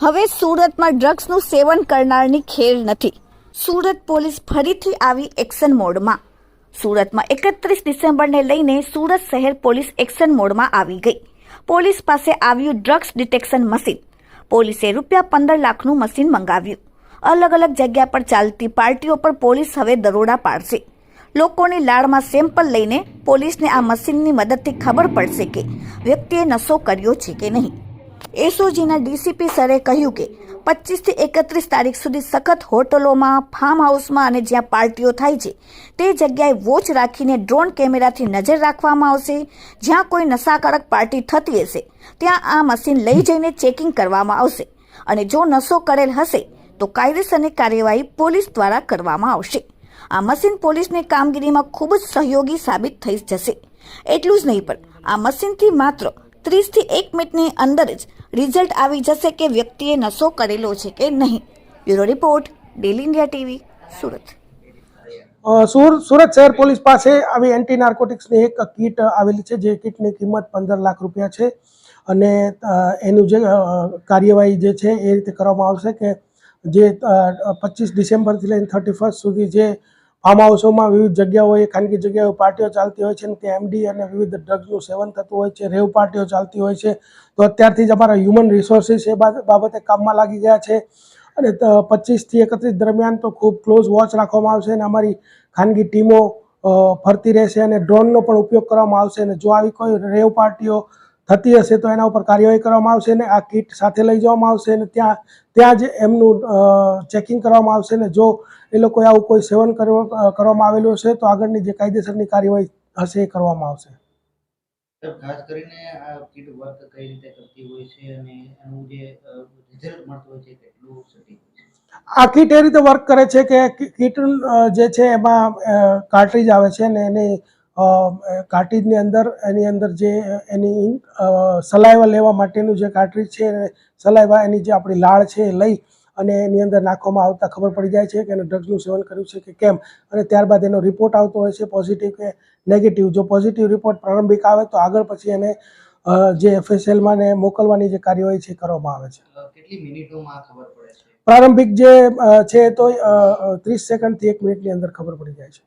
હવે સુરતમાં ડ્રગ્સનું સેવન કરનારની ખેર નથી. સુરત પોલીસ ફરીથી આવી એક્શન મોડમાં. સુરતમાં 31 ડિસેમ્બરને લઈને સુરત શહેર પોલીસ એક્શન મોડમાં આવી ગઈ. પોલીસ પાસે આવ્યું ડ્રગ્સ ડિટેક્શન મશીન. પોલીસે ₹15 લાખનું મશીન મંગાવ્યું. અલગ અલગ જગ્યા પર ચાલતી પાર્ટીઓ પર પોલીસ હવે દરોડા પાડશે. લોકોની લાળમાં સેમ્પલ લઈને પોલીસને આ મશીનની મદદથી ખબર પડશે કે વ્યક્તિએ નશો કર્યો છે કે નહીં. એસઓજીના ડીસીપી સરે કહ્યું કે 25 થી 31 તારીખ સુધી સખત હોટલોમાં, ફાર્મ હાઉસમાં અને જ્યાં પાર્ટીઓ થાય છે તે જગ્યાએ વોચ રાખીને ડ્રોન કેમેરાથી નજર રાખવામાં આવશે. જ્યાં કોઈ નશાકારક પાર્ટી થતી હશે ત્યાં આ મશીન લઈ જઈને ચેકિંગ કરવામાં આવશે અને જો નશો કરેલ હશે તો કાયદેસરની કાર્યવાહી પોલીસ દ્વારા કરવામાં આવશે. આ મશીન પોલીસની કામગીરીમાં ખૂબ જ સહયોગી સાબિત થઈ જશે. એટલું જ નહીં પણ આ મશીનથી માત્ર 30 થી 1 મિનિટની અંદર જ રિઝલ્ટ આવી જશે કે વ્યક્તિએ નશો કરેલો છે કે નહીં. Bureau report, daily India TV, Surat. Surat શહેર પોલીસ પાસે આવી એન્ટી નાર્કોટિક્સની એક કીટ આવેલી છે, જે કીટની કિંમત 15 લાખ રૂપિયા છે અને એનું જે કાર્યવાહી જે છે એ રીતે કરવામાં આવશે કે જે 25 ડિસેમ્બરથી લઈને 31 સુધી જે ફાર્મ હાઉસોમાં વિવિધ જગ્યાઓએ, ખાનગી જગ્યાઓ પાર્ટીઓ ચાલતી હોય છે અને ત્યાં એમડી અને વિવિધ ડ્રગ્સનું સેવન થતું હોય છે, રેવ પાર્ટીઓ ચાલતી હોય છે. તો અત્યારથી જ અમારા હ્યુમન રિસોર્સિસ એ બાબતે કામમાં લાગી ગયા છે અને 25 થી 31 દરમિયાન તો ખૂબ ક્લોઝ વોચ રાખવામાં આવશે અને અમારી ખાનગી ટીમો ફરતી રહેશે અને ડ્રોનનો પણ ઉપયોગ કરવામાં આવશે અને જો આવી કોઈ રેવ પાર્ટીઓ થતી હશે તો એના ઉપર કાર્યવાહી કરવામાં આવશે અને આ કીટ સાથે લઈ જવામાં આવશે અને ત્યાં જ એમનું ચેકિંગ કરવામાં આવશે અને જો એ લોકોએ આવું કોઈ સેવન કરવામાં આવેલું હશે તો આગળની જે કાયદેસરની કાર્યવાહી હશે એ કરવામાં આવશે. ખાસ કરીને આ કીટ વર્ક કઈ રીતે કરતી હોય છે અને એનું જે રિઝલ્ટ મળતું હોય છે કેટલું સટીક હોય છે? આ કીટ એ રીતે વર્ક કરે છે કે કીટ જે છે એમાં કાર્ટ્રીજ આવે છે અને એની કાર્ટ્રીજની અંદર એની અંદર જે એની સલાઈવા લેવા માટેનું જે કાર્ટ્રીજ છે, સલાઈવા એની જે આપણી લાળ છે એ લઈ અને એની અંદર નાખવામાં આવતા ખબર પડી જાય છે કે એને ડ્રગ્સનું સેવન કર્યું છે કે કેમ અને ત્યારબાદ એનો રિપોર્ટ આવતો હોય છે, પોઝિટિવ કે નેગેટિવ. જો પોઝિટિવ રિપોર્ટ પ્રારંભિક આવે તો આગળ પછી એને જે FSLમાં ને મોકલવાની જે કાર્યવાહી છે કરવામાં આવે છે. કેટલી મિનિટોમાં ખબર પડે છે? પ્રારંભિક જે છે તો 30 સેકન્ડથી 1 મિનિટની અંદર ખબર પડી જાય છે.